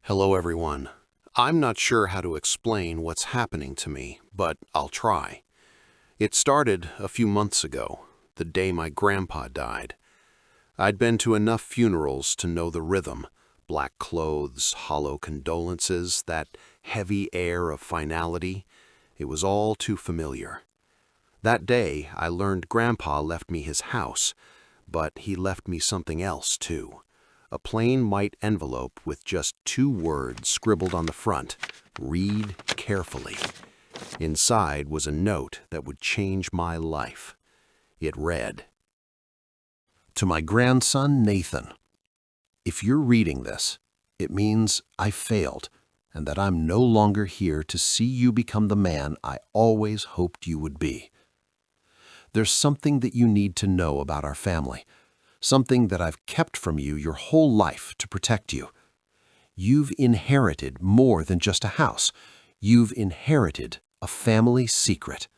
Hello, everyone. I'm not sure how to explain what's happening to me, but I'll try. It started a few months ago, the day my grandpa died. I'd been to enough funerals to know the rhythm: black clothes, hollow condolences, that heavy air of finality. It was all too familiar. That day, I learned Grandpa left me his house, but he left me something else, too. A plain white envelope with just 2 words scribbled on the front: "Read carefully." Inside was a note that would change my life. It read, "To my grandson, Nathan, if you're reading this, it means I failed and that I'm no longer here to see you become the man I always hoped you would be. There's something that you need to know about our family, something that I've kept from you your whole life to protect you. You've inherited more than just a house. You've inherited a family secret.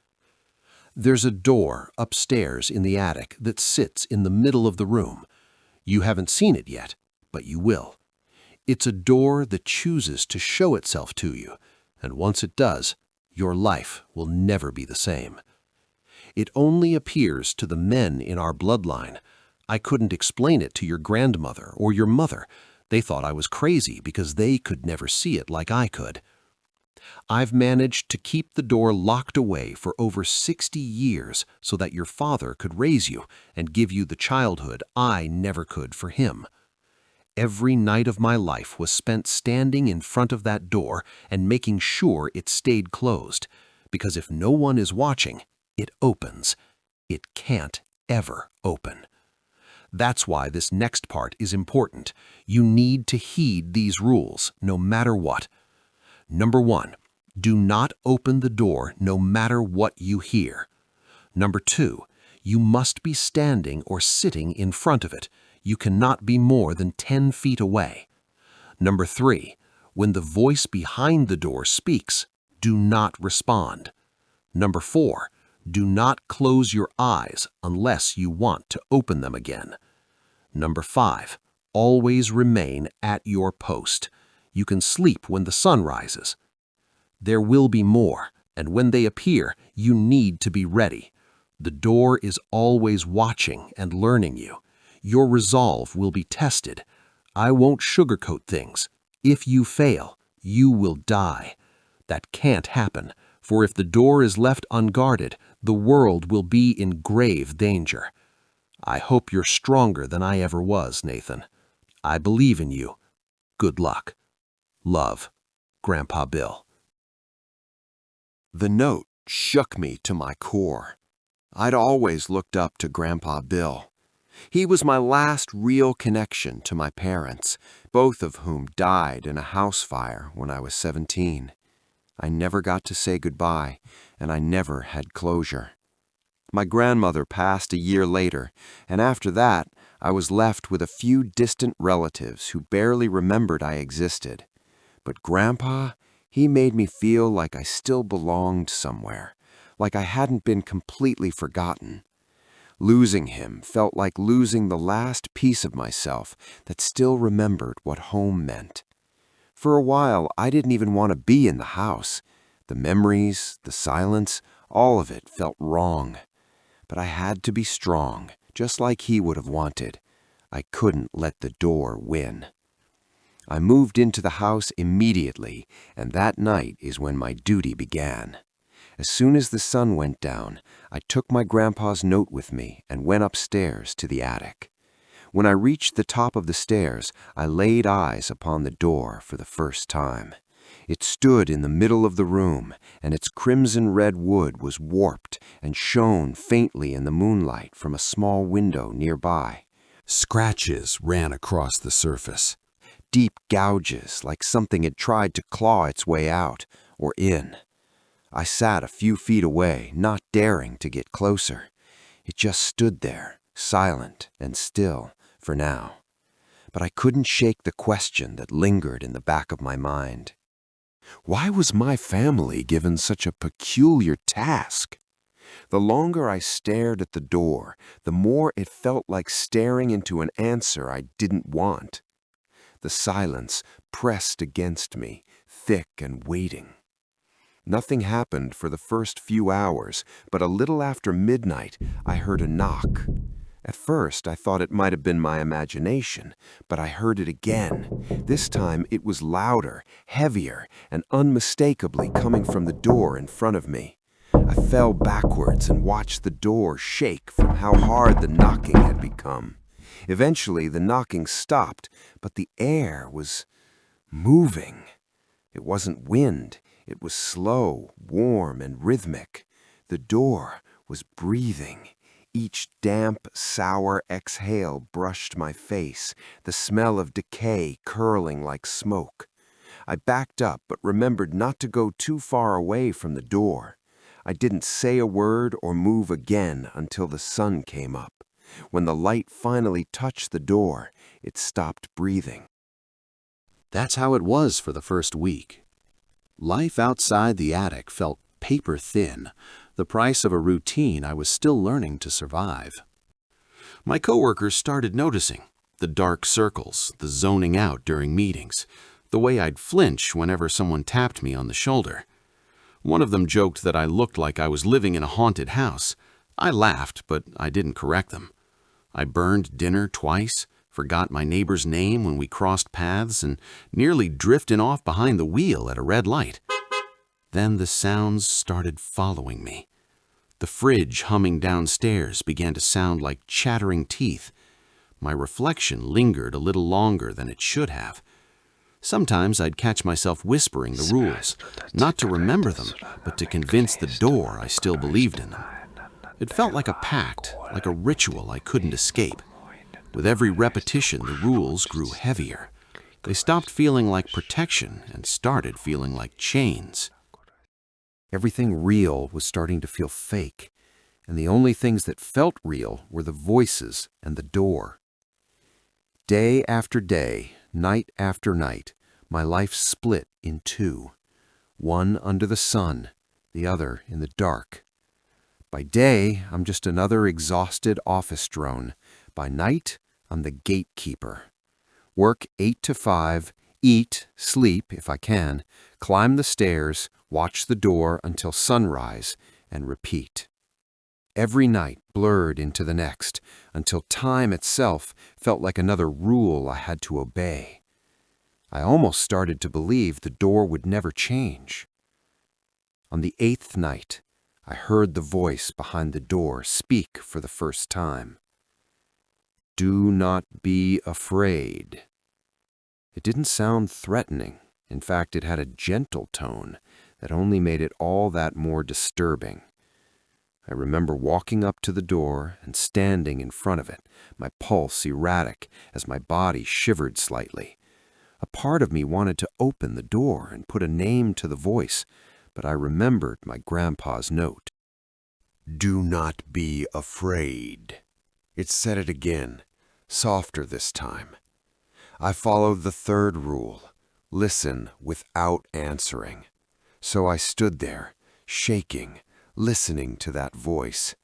There's a door upstairs in the attic that sits in the middle of the room. You haven't seen it yet, but you will. It's a door that chooses to show itself to you, and once it does, your life will never be the same. It only appears to the men in our bloodline. I couldn't explain it to your grandmother or your mother. They thought I was crazy because they could never see it like I could. I've managed to keep the door locked away for over 60 years so that your father could raise you and give you the childhood I never could for him. Every night of my life was spent standing in front of that door and making sure it stayed closed, because if no one is watching, it opens. It can't ever open. That's why this next part is important. You need to heed these rules, no matter what. Number 1, do not open the door no matter what you hear. Number 2, you must be standing or sitting in front of it. You cannot be more than 10 feet away. Number 3, when the voice behind the door speaks, do not respond. Number 4, do not close your eyes unless you want to open them again. Number 5, always remain at your post. You can sleep when the sun rises. There will be more, and when they appear, you need to be ready. The door is always watching and learning you. Your resolve will be tested. I won't sugarcoat things. If you fail, you will die. That can't happen, for if the door is left unguarded, the world will be in grave danger. I hope you're stronger than I ever was, Nathan. I believe in you. Good luck. Love, Grandpa Bill." The note shook me to my core. I'd always looked up to Grandpa Bill. He was my last real connection to my parents, both of whom died in a house fire when I was 17. I never got to say goodbye, and I never had closure. My grandmother passed a year later, and after that, I was left with a few distant relatives who barely remembered I existed. But Grandpa, he made me feel like I still belonged somewhere, like I hadn't been completely forgotten. Losing him felt like losing the last piece of myself that still remembered what home meant. For a while, I didn't even want to be in the house. The memories, the silence, all of it felt wrong. But I had to be strong, just like he would have wanted. I couldn't let the door win. I moved into the house immediately, and that night is when my duty began. As soon as the sun went down, I took my grandpa's note with me and went upstairs to the attic. When I reached the top of the stairs, I laid eyes upon the door for the first time. It stood in the middle of the room, and its crimson-red wood was warped and shone faintly in the moonlight from a small window nearby. Scratches ran across the surface, deep gouges like something had tried to claw its way out or in. I sat a few feet away, not daring to get closer. It just stood there, silent and still, for now. But I couldn't shake the question that lingered in the back of my mind. Why was my family given such a peculiar task? The longer I stared at the door, the more it felt like staring into an answer I didn't want. the silence pressed against me, thick and waiting. Nothing happened for the first few hours, but a little after midnight, I heard a knock. At first, I thought it might have been my imagination, but I heard it again. This time, it was louder, heavier, and unmistakably coming from the door in front of me. I fell backwards and watched the door shake from how hard the knocking had become. Eventually, the knocking stopped, but the air was moving. It wasn't wind. It was slow, warm, and rhythmic. The door was breathing. Each damp, sour exhale brushed my face, the smell of decay curling like smoke. I backed up but remembered not to go too far away from the door. I didn't say a word or move again until the sun came up. When the light finally touched the door, it stopped breathing. That's how it was for the first week. Life outside the attic felt paper thin, the price of a routine I was still learning to survive. My coworkers started noticing the dark circles, the zoning out during meetings, the way I'd flinch whenever someone tapped me on the shoulder. One of them joked that I looked like I was living in a haunted house. I laughed, but I didn't correct them. I burned dinner twice, forgot my neighbor's name when we crossed paths, and nearly drifted off behind the wheel at a red light. Then the sounds started following me. The fridge humming downstairs began to sound like chattering teeth. My reflection lingered a little longer than it should have. Sometimes I'd catch myself whispering the rules, not to remember them, but to convince the door I still believed in them. It felt like a pact, like a ritual I couldn't escape. With every repetition, the rules grew heavier. They stopped feeling like protection and started feeling like chains. Everything real was starting to feel fake, and the only things that felt real were the voices and the door. Day after day, night after night, my life split in two. One under the sun, the other in the dark. By day, I'm just another exhausted office drone. By night, I'm the gatekeeper. Work 8 to 5, eat, sleep if I can, climb the stairs, watch the door until sunrise, and repeat. Every night blurred into the next, until time itself felt like another rule I had to obey. I almost started to believe the door would never change. On the 8th night, I heard the voice behind the door speak for the first time. "Do not be afraid." It didn't sound threatening. In fact, it had a gentle tone that only made it all that more disturbing. I remember walking up to the door and standing in front of it, my pulse erratic as my body shivered slightly. A part of me wanted to open the door and put a name to the voice, but I remembered my grandpa's note. "Do not be afraid." It said it again, softer this time. I followed the third rule, listen without answering. So I stood there, shaking, listening to that voice.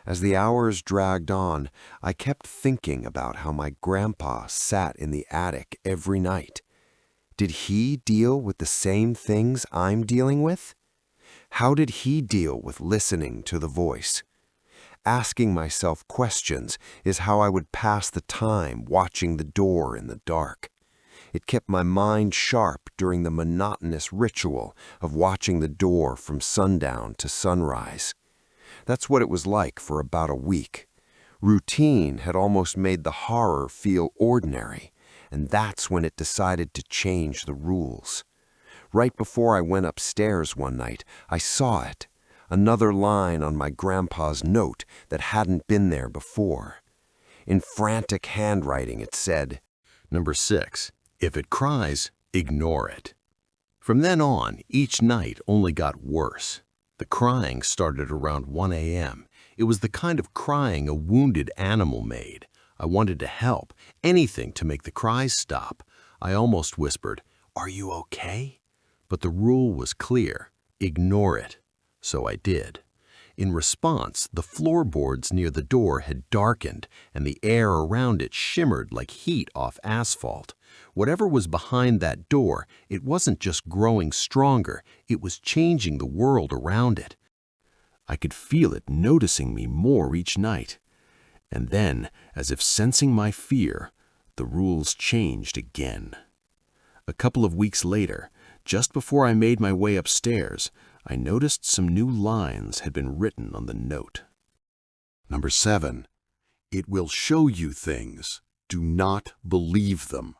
As the hours dragged on, I kept thinking about how my grandpa sat in the attic every night. Did he deal with the same things I'm dealing with? How did he deal with listening to the voice? Asking myself questions is how I would pass the time watching the door in the dark. It kept my mind sharp during the monotonous ritual of watching the door from sundown to sunrise. That's what it was like for about a week. Routine had almost made the horror feel ordinary, and that's when it decided to change the rules. Right before I went upstairs one night, I saw it. Another line on my grandpa's note that hadn't been there before. In frantic handwriting, it said, Number 6. If it cries, ignore it. From then on, each night only got worse. The crying started around 1 a.m. It was the kind of crying a wounded animal made. I wanted to help, anything to make the cries stop. I almost whispered, "Are you okay?" But the rule was clear, ignore it. So I did. In response, the floorboards near the door had darkened, and the air around it shimmered like heat off asphalt. Whatever was behind that door, it wasn't just growing stronger, it was changing the world around it. I could feel it noticing me more each night. And then, as if sensing my fear, the rules changed again. A couple of weeks later, just before I made my way upstairs, I noticed some new lines had been written on the note. Number 7. It will show you things. Do not believe them.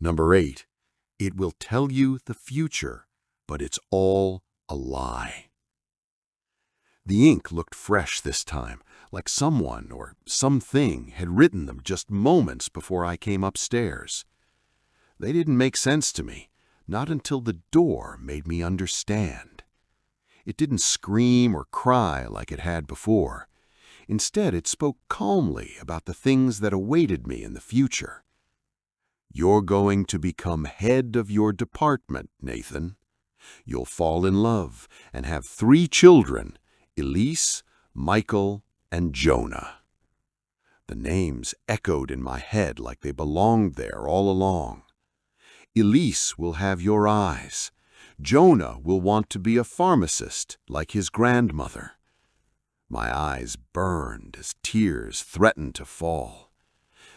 Number 8. It will tell you the future, but it's all a lie. The ink looked fresh this time, like someone or something had written them just moments before I came upstairs. They didn't make sense to me, not until the door made me understand. It didn't scream or cry like it had before. Instead, it spoke calmly about the things that awaited me in the future. You're going to become head of your department, Nathan. You'll fall in love and have 3 children, Elise, Michael, and Jonah. The names echoed in my head like they belonged there all along. Elise will have your eyes. Jonah will want to be a pharmacist like his grandmother. My eyes burned as tears threatened to fall.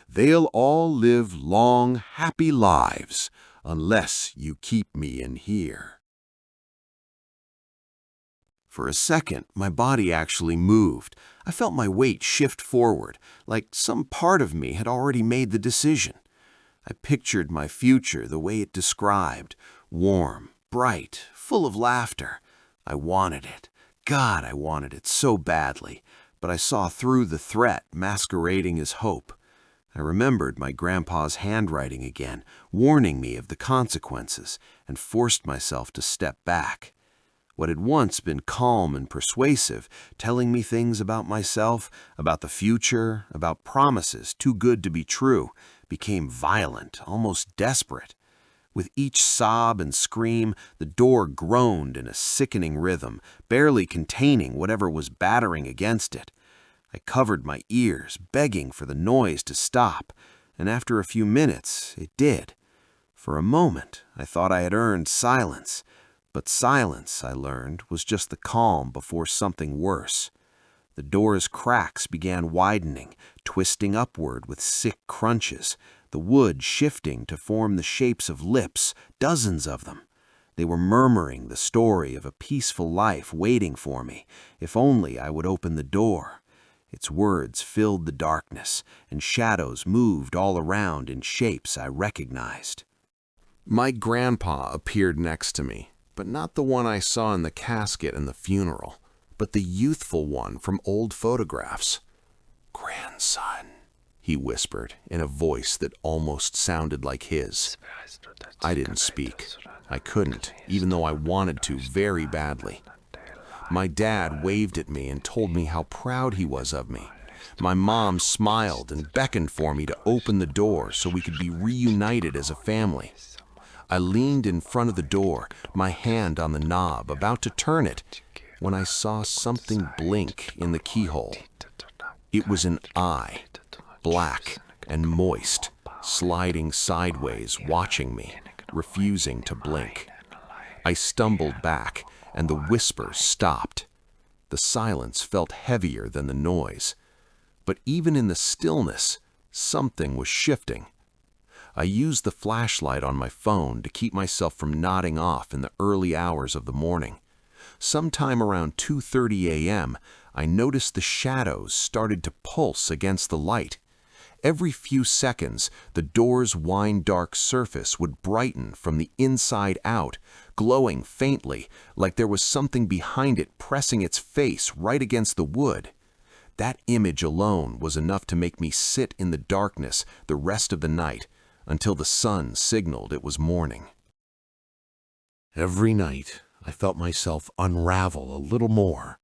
They'll all live long, happy lives unless you keep me in here. For a second, my body actually moved. I felt my weight shift forward, like some part of me had already made the decision. I pictured my future the way it described, warm, bright, full of laughter. I wanted it. God, I wanted it so badly, but I saw through the threat masquerading as hope. I remembered my grandpa's handwriting again, warning me of the consequences, and forced myself to step back. What had once been calm and persuasive, telling me things about myself, about the future, about promises too good to be true, became violent, almost desperate. With each sob and scream, the door groaned in a sickening rhythm, barely containing whatever was battering against it. I covered my ears, begging for the noise to stop, and after a few minutes, it did. For a moment, I thought I had earned silence, but silence, I learned, was just the calm before something worse. The door's cracks began widening, twisting upward with sick crunches, the wood shifting to form the shapes of lips, dozens of them. They were murmuring the story of a peaceful life waiting for me, if only I would open the door. Its words filled the darkness, and shadows moved all around in shapes I recognized. My grandpa appeared next to me, but not the one I saw in the casket and the funeral, but the youthful one from old photographs. "Grandson," he whispered in a voice that almost sounded like his. I didn't speak. I couldn't, even though I wanted to very badly. My dad waved at me and told me how proud he was of me. My mom smiled and beckoned for me to open the door so we could be reunited as a family. I leaned in front of the door, my hand on the knob, about to turn it, when I saw something blink in the keyhole. It was an eye, black and moist, sliding sideways, watching me, refusing to blink. I stumbled back, and the whisper stopped. The silence felt heavier than the noise. But even in the stillness, something was shifting. I used the flashlight on my phone to keep myself from nodding off in the early hours of the morning. Sometime around 2:30 a.m., I noticed the shadows started to pulse against the light. Every few seconds, the door's wine-dark surface would brighten from the inside out, glowing faintly, like there was something behind it pressing its face right against the wood. That image alone was enough to make me sit in the darkness the rest of the night, until the sun signaled it was morning. Every night, I felt myself unravel a little more.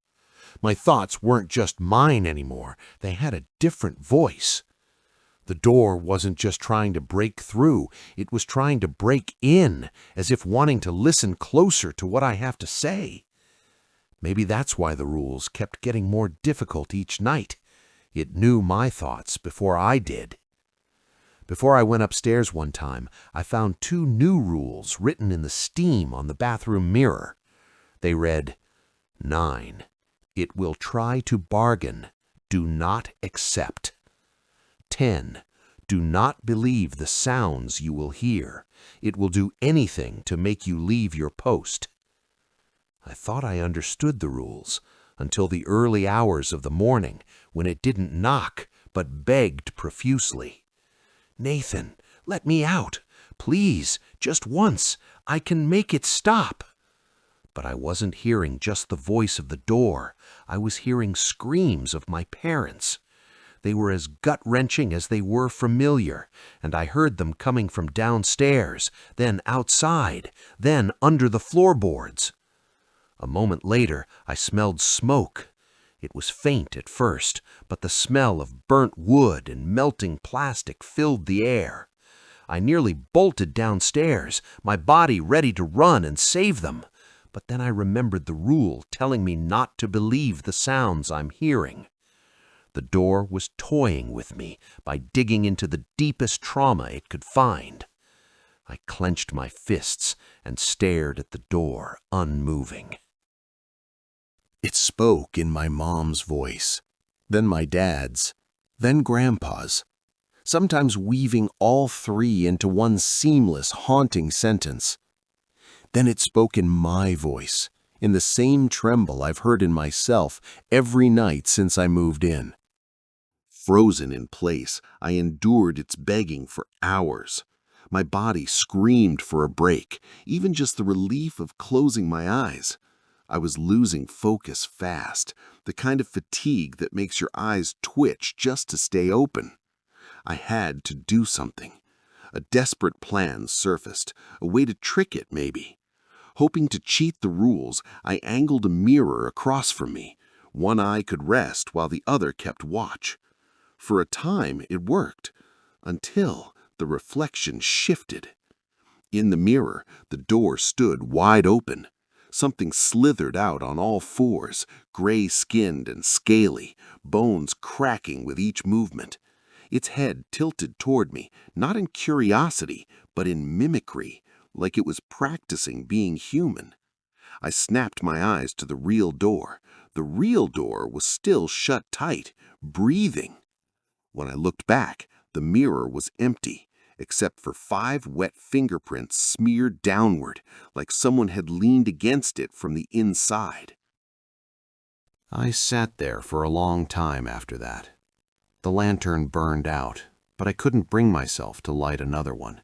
My thoughts weren't just mine anymore. They had a different voice. The door wasn't just trying to break through, it was trying to break in, as if wanting to listen closer to what I have to say. Maybe that's why the rules kept getting more difficult each night. It knew my thoughts before I did. Before I went upstairs one time, I found 2 new rules written in the steam on the bathroom mirror. They read, 9. It will try to bargain. Do not accept. 10. Do not believe the sounds you will hear. It will do anything to make you leave your post. I thought I understood the rules until the early hours of the morning when it didn't knock but begged profusely. Nathan, let me out. Please, just once. I can make it stop. But I wasn't hearing just the voice of the door. I was hearing screams of my parents. They were as gut-wrenching as they were familiar, and I heard them coming from downstairs, then outside, then under the floorboards. A moment later, I smelled smoke. It was faint at first, but the smell of burnt wood and melting plastic filled the air. I nearly bolted downstairs, my body ready to run and save them. But then I remembered the rule telling me not to believe the sounds I'm hearing. The door was toying with me by digging into the deepest trauma it could find. I clenched my fists and stared at the door, unmoving. It spoke in my mom's voice, then my dad's, then Grandpa's, sometimes weaving all 3 into one seamless, haunting sentence. Then it spoke in my voice, in the same tremble I've heard in myself every night since I moved in. Frozen in place, I endured its begging for hours. My body screamed for a break, even just the relief of closing my eyes. I was losing focus fast, the kind of fatigue that makes your eyes twitch just to stay open. I had to do something. A desperate plan surfaced, a way to trick it maybe. Hoping to cheat the rules, I angled a mirror across from me. One eye could rest while the other kept watch. For a time, it worked, until the reflection shifted. In the mirror, the door stood wide open. Something slithered out on all 4s, gray-skinned and scaly, bones cracking with each movement. Its head tilted toward me, not in curiosity, but in mimicry, like it was practicing being human. I snapped my eyes to the real door. The real door was still shut tight, breathing. When I looked back, the mirror was empty, except for 5 wet fingerprints smeared downward, like someone had leaned against it from the inside. I sat there for a long time after that. The lantern burned out, but I couldn't bring myself to light another one.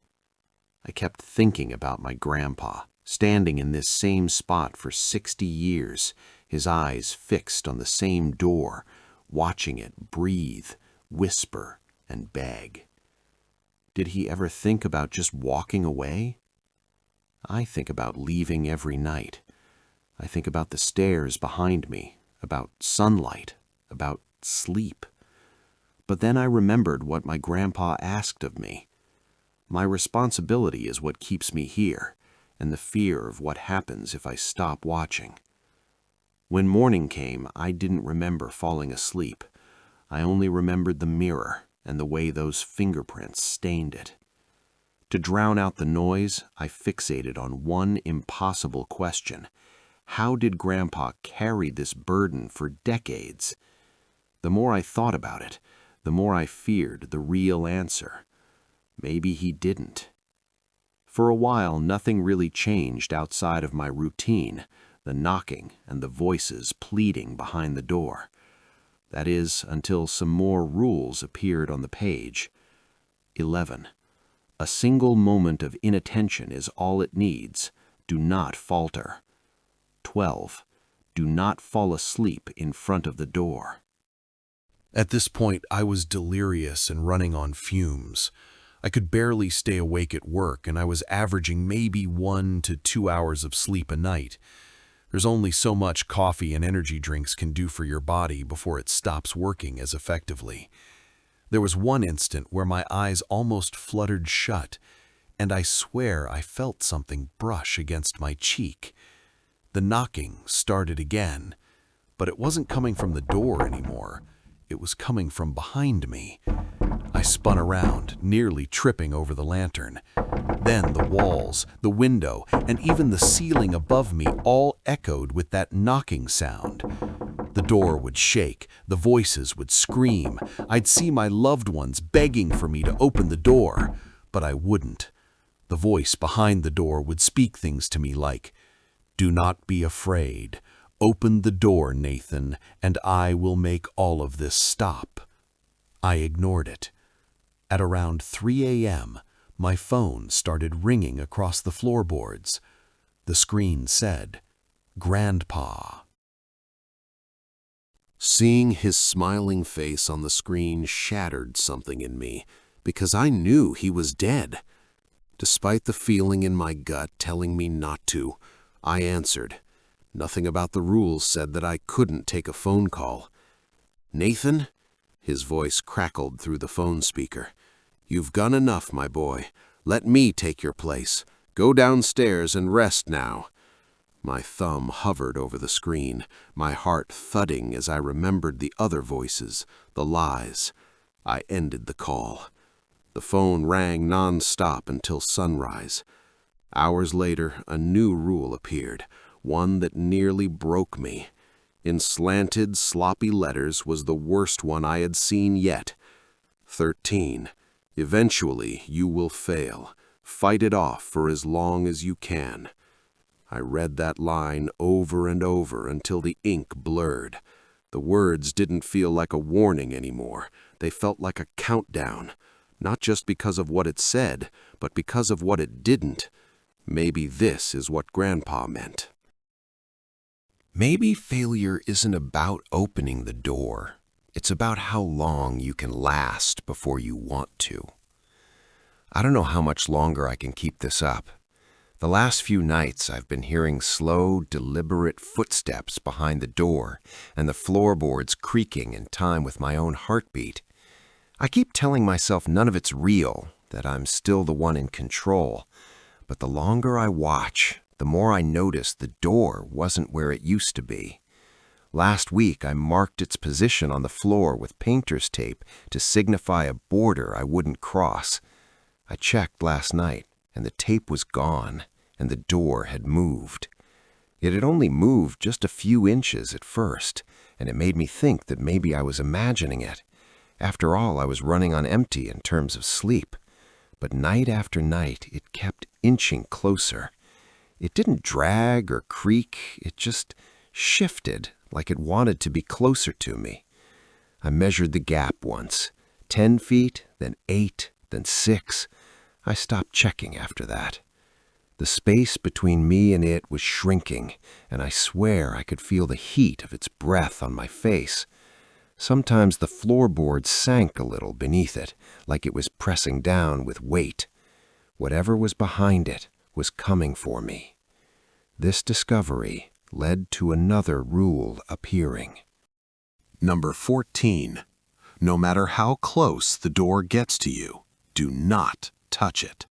I kept thinking about my grandpa, standing in this same spot for 60 years, his eyes fixed on the same door, watching it breathe, whisper, and beg. Did he ever think about just walking away? I think about leaving every night. I think about the stairs behind me, about sunlight, about sleep. But then I remembered what my grandpa asked of me. My responsibility is what keeps me here, and the fear of what happens if I stop watching. When morning came, I didn't remember falling asleep. I only remembered the mirror and the way those fingerprints stained it. To drown out the noise, I fixated on one impossible question. How did Grandpa carry this burden for decades? The more I thought about it, the more I feared the real answer. Maybe he didn't. For a while, nothing really changed outside of my routine, the knocking and the voices pleading behind the door. That is, until some more rules appeared on the page. 11. A single moment of inattention is all it needs. Do not falter. 12. Do not fall asleep in front of the door. At this point, I was delirious and running on fumes. I could barely stay awake at work, and I was averaging maybe 1 to 2 hours of sleep a night. There's only so much coffee and energy drinks can do for your body before it stops working as effectively. There was one instant where my eyes almost fluttered shut, and I swear I felt something brush against my cheek. The knocking started again, but it wasn't coming from the door anymore. It was coming from behind me. I spun around, nearly tripping over the lantern. Then the walls, the window, and even the ceiling above me all echoed with that knocking sound. The door would shake, the voices would scream. I'd see my loved ones begging for me to open the door, but I wouldn't. The voice behind the door would speak things to me like, "Do not be afraid. Open the door, Nathan, and I will make all of this stop." I ignored it. At around 3 a.m., my phone started ringing across the floorboards. The screen said, "Grandpa." Seeing his smiling face on the screen shattered something in me, because I knew he was dead. Despite the feeling in my gut telling me not to, I answered. Nothing about the rules said that I couldn't take a phone call. "Nathan?" His voice crackled through the phone speaker. "You've gone enough, my boy. Let me take your place. Go downstairs and rest now." My thumb hovered over the screen, my heart thudding as I remembered the other voices, the lies. I ended the call. The phone rang non-stop until sunrise. Hours later, a new rule appeared, one that nearly broke me. In slanted, sloppy letters was the worst one I had seen yet. 13. Eventually, you will fail. Fight it off for as long as you can. I read that line over and over until the ink blurred. The words didn't feel like a warning anymore. They felt like a countdown, not just because of what it said, but because of what it didn't. Maybe this is what Grandpa meant. Maybe failure isn't about opening the door. It's about how long you can last before you want to. I don't know how much longer I can keep this up. The last few nights I've been hearing slow, deliberate footsteps behind the door and the floorboards creaking in time with my own heartbeat. I keep telling myself none of it's real, that I'm still the one in control. But the longer I watch, the more I notice the door wasn't where it used to be. Last week I marked its position on the floor with painter's tape to signify a border I wouldn't cross. I checked last night, and the tape was gone, and the door had moved. It had only moved just a few inches at first, and it made me think that maybe I was imagining it. After all, I was running on empty in terms of sleep. But night after night, it kept inching closer. It didn't drag or creak, it just shifted like it wanted to be closer to me. I measured the gap once, 10 feet, then 8, then 6. I stopped checking after that. The space between me and it was shrinking, and I swear I could feel the heat of its breath on my face. Sometimes the floorboard sank a little beneath it, like it was pressing down with weight. Whatever was behind it was coming for me. This discovery led to another rule appearing. Number 14. No matter how close the door gets to you, do not touch it.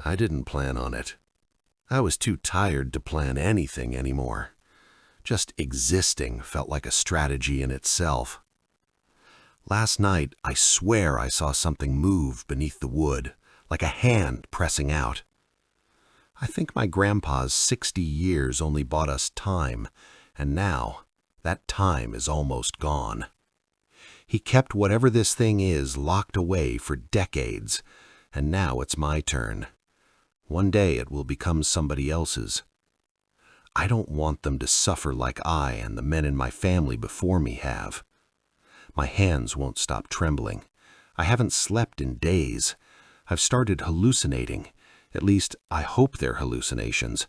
I didn't plan on it. I was too tired to plan anything anymore. Just existing felt like a strategy in itself. Last night, I swear I saw something move beneath the wood, like a hand pressing out. I think my grandpa's 60 years only bought us time, and now that time is almost gone. He kept whatever this thing is locked away for decades, and now it's my turn. One day it will become somebody else's. I don't want them to suffer like I and the men in my family before me have. My hands won't stop trembling. I haven't slept in days. I've started hallucinating. At least, I hope they're hallucinations.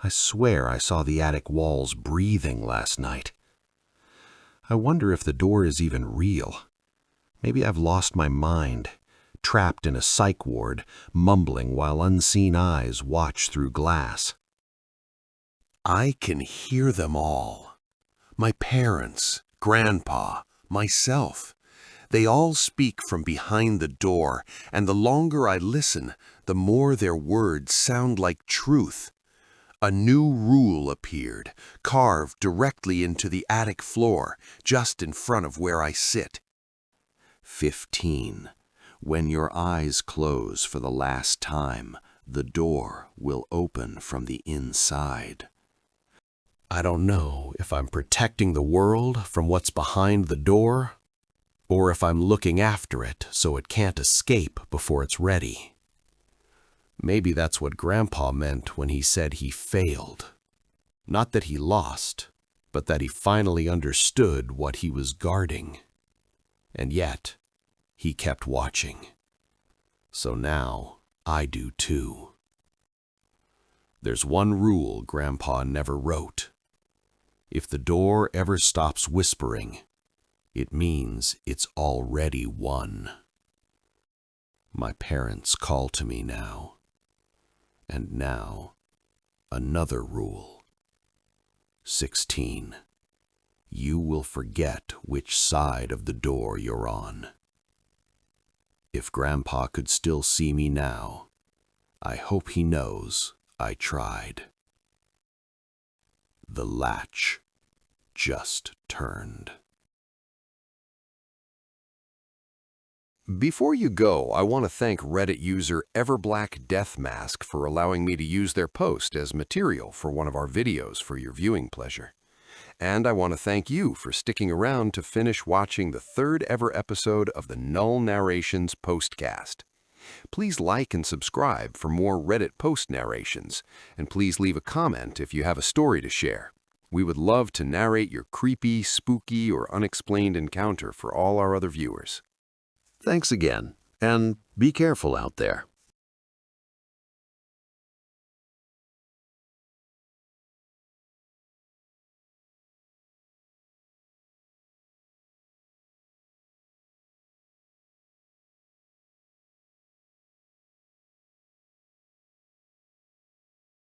I swear I saw the attic walls breathing last night. I wonder if the door is even real. Maybe I've lost my mind, trapped in a psych ward, mumbling while unseen eyes watch through glass. I can hear them all. My parents, Grandpa, myself. They all speak from behind the door, and the longer I listen, the more their words sound like truth. A new rule appeared, carved directly into the attic floor, just in front of where I sit. 15. When your eyes close for the last time, the door will open from the inside. I don't know if I'm protecting the world from what's behind the door, or if I'm looking after it so it can't escape before it's ready. Maybe that's what Grandpa meant when he said he failed. Not that he lost, but that he finally understood what he was guarding. And yet, he kept watching. So now, I do too. There's one rule Grandpa never wrote. If the door ever stops whispering, it means it's already won. My parents call to me now. And now, another rule. 16. You will forget which side of the door you're on. If Grandpa could still see me now, I hope he knows I tried. The latch just turned. Before you go, I want to thank Reddit user EverBlackDeathMask for allowing me to use their post as material for one of our videos for your viewing pleasure. And I want to thank you for sticking around to finish watching the 3rd ever episode of the Null Narrations postcast. Please like and subscribe for more Reddit post narrations, and please leave a comment if you have a story to share. We would love to narrate your creepy, spooky, or unexplained encounter for all our other viewers. Thanks again, and be careful out there.